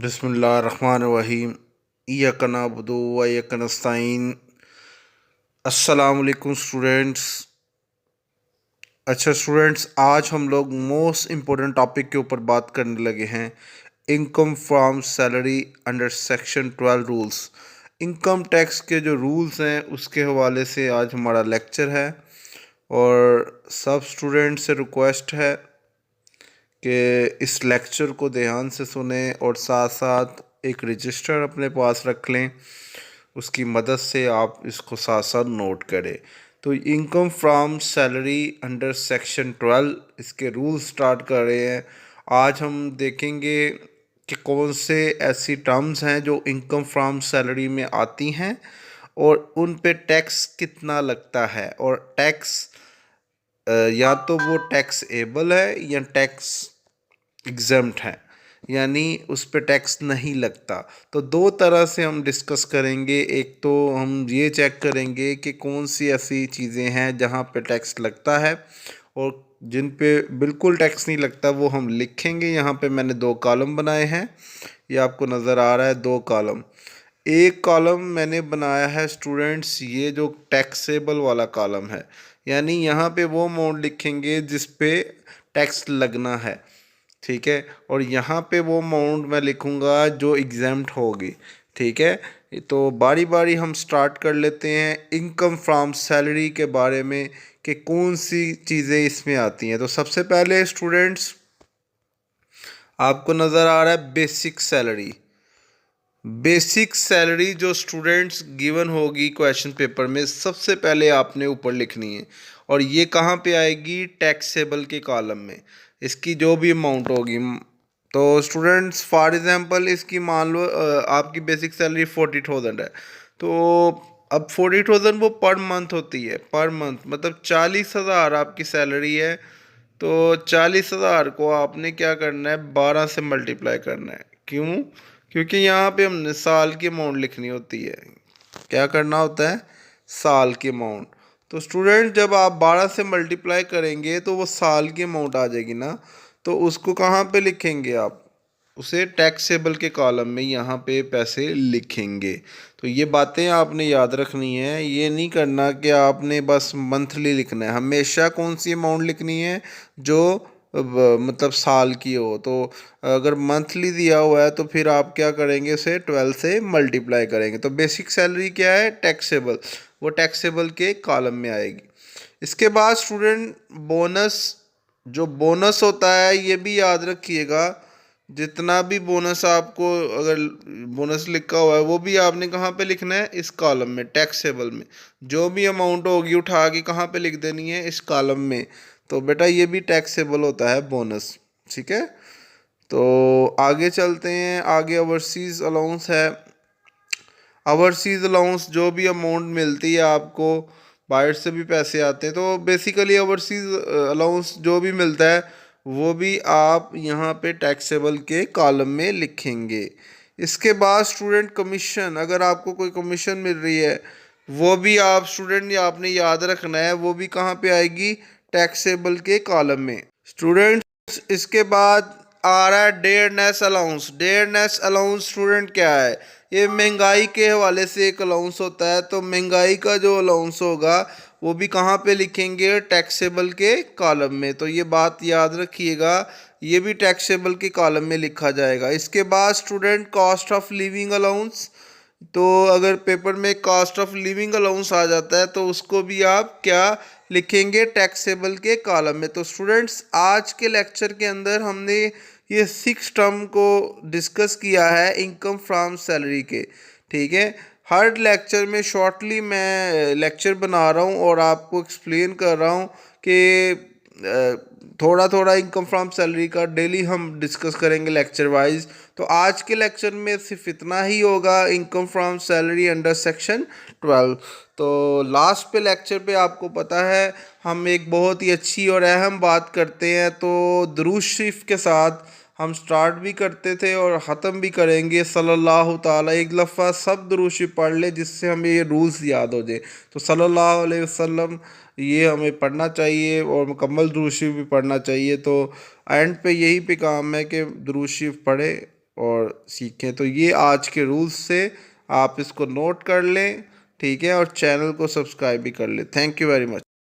बिस्मिल्लाहिर्रहमानिर्रहीम। इय्याका नअबुदु व इय्याका नस्तईन। अस्सलाम वालेकुम स्टूडेंट्स। अच्छा स्टूडेंट्स, आज हम लोग मोस्ट इम्पोर्टेंट टॉपिक के ऊपर बात करने लगे हैं, income from salary under section 12 rules. Income tax के जो रूल्स हैं उसके हवाले से आज हमारा लेक्चर है और सब स्टूडेंट से रिक्वेस्ट है कि इस लेक्चर को ध्यान से सुने और साथ साथ एक रजिस्टर अपने पास रख लें, उसकी मदद से आप इसको साथ साथ नोट करें। तो income from salary under section 12 इसके रूल स्टार्ट कर रहे हैं। आज हम देखेंगे कि कौन से ऐसी टर्म्स हैं जो इनकम फ्रॉम सैलरी में आती हैं और उन पे टैक्स कितना लगता है, और टैक्स या तो वो टैक्स एबल है या टैक्स एग्जम्प्ट है, यानी उस पर टैक्स नहीं लगता। तो दो तरह से हम डिस्कस करेंगे। एक तो हम ये चेक करेंगे कि कौन सी ऐसी चीज़ें हैं जहाँ पे टैक्स लगता है और जिन पे बिल्कुल टैक्स नहीं लगता वो हम लिखेंगे। यहाँ पे मैंने दो कॉलम बनाए हैं, ये आपको नज़र आ रहा है, दो कॉलम। एक कॉलम मैंने बनाया है स्टूडेंट्स, ये जो टैक्सेबल वाला कॉलम है, यानी यहाँ पे वो अमाउंट लिखेंगे जिस पे टैक्स लगना है, ठीक है। और यहाँ पे वो अमाउंट मैं लिखूँगा जो एग्जम्प्ट होगी, ठीक है। तो बारी बारी हम स्टार्ट कर लेते हैं इनकम फ्रॉम सैलरी के बारे में कि कौन सी चीज़ें इसमें आती हैं। तो सबसे पहले स्टूडेंट्स आपको नज़र आ रहा है बेसिक सैलरी। बेसिक सैलरी जो स्टूडेंट्स गिवन होगी क्वेश्चन पेपर में, सबसे पहले आपने ऊपर लिखनी है और ये कहाँ पे आएगी, टैक्सेबल के कॉलम में। इसकी जो भी अमाउंट होगी, तो स्टूडेंट्स फॉर एग्जांपल इसकी मान लो आपकी बेसिक सैलरी 40,000 है, तो अब 40,000 वो पर मंथ होती है, पर मंथ मतलब 40,000 आपकी सैलरी है। तो 40,000 को आपने क्या करना है, 12 से मल्टीप्लाई करना है। क्यों? क्योंकि यहाँ पे हमने साल की अमाउंट लिखनी होती है। क्या करना होता है, साल की अमाउंट। तो स्टूडेंट जब आप 12 से मल्टीप्लाई करेंगे तो वो साल की अमाउंट आ जाएगी ना, तो उसको कहाँ पे लिखेंगे आप, उसे टैक्सेबल के कॉलम में यहाँ पे पैसे लिखेंगे। तो ये बातें आपने याद रखनी है, ये नहीं करना कि आपने बस मंथली लिखना है। हमेशा कौन सी अमाउंट लिखनी है, जो मतलब साल की हो। तो अगर मंथली दिया हुआ है तो फिर आप क्या करेंगे, उसे 12 से मल्टीप्लाई करेंगे। तो बेसिक सैलरी क्या है, टैक्सेबल, वो टैक्सेबल के कॉलम में आएगी। इसके बाद स्टूडेंट बोनस, जो बोनस होता है ये भी याद रखिएगा। जितना भी बोनस आपको, अगर बोनस लिखा हुआ है वो भी आपने कहाँ पे लिखना है, इस कॉलम में, टैक्सेबल में। जो भी अमाउंट होगी उठा के कहाँ पे लिख देनी है, इस कॉलम में। तो बेटा ये भी टैक्सेबल होता है बोनस, ठीक है। तो आगे चलते हैं, आगे ओवरसीज़ अलाउंस है। ओवरसीज़ अलाउंस जो भी अमाउंट मिलती है आपको, बाहर से भी पैसे आते हैं, तो बेसिकली ओवरसीज़ अलाउंस जो भी मिलता है वो भी आप यहाँ पे टैक्सेबल के कॉलम में लिखेंगे। इसके बाद स्टूडेंट कमीशन, अगर आपको कोई कमीशन मिल रही है वो भी आप स्टूडेंट आपने याद रखना है, वो भी कहाँ पे आएगी, टैक्सेबल के कॉलम में। स्टूडेंट्स इसके बाद आ रहा है dearness allowance. Dearness allowance student क्या है, ये महंगाई के हवाले से एक अलाउंस होता है। तो महंगाई का जो अलाउंस होगा वो भी कहाँ पे लिखेंगे, टैक्सेबल के कॉलम में। तो ये बात याद रखिएगा, ये भी टैक्सेबल के कॉलम में लिखा जाएगा। इसके बाद student cost of living allowance, तो अगर पेपर में कॉस्ट ऑफ लिविंग अलाउंस आ जाता है तो उसको भी आप क्या लिखेंगे, टैक्सेबल के कॉलम में। तो स्टूडेंट्स आज के लेक्चर के अंदर हमने ये 6 टर्म को डिस्कस किया है इनकम फ्रॉम सैलरी के, ठीक है। हर लेक्चर में शॉर्टली मैं लेक्चर बना रहा हूँ और आपको एक्सप्लेन कर रहा हूँ कि थोड़ा थोड़ा इनकम फ्रॉम सैलरी का डेली हम डिस्कस करेंगे लेक्चर वाइज। तो आज के लेक्चर में सिर्फ इतना ही होगा, income from salary under section 12। तो लास्ट पे लेक्चर पे आपको पता है हम एक बहुत ही अच्छी और अहम बात करते हैं, तो दुरूद शरीफ के साथ हम स्टार्ट भी करते थे और ख़त्म भी करेंगे। सल्लल्लाहु ताला, एक दफ़ा सब दुरूद शरीफ पढ़ ले जिससे हमें ये रूल्स याद हो जाए। तो सल्लल्लाहु अलैहि वसल्लम ये हमें पढ़ना चाहिए और मुकम्मल दुरूद शरीफ भी पढ़ना चाहिए। तो एंड पे यही पे काम है कि दुरूद शरीफ पढ़े और सीखें। तो ये आज के रूल्स से आप इसको नोट कर लें, ठीक है, और चैनल को सब्सक्राइब भी कर लें। Thank you very much.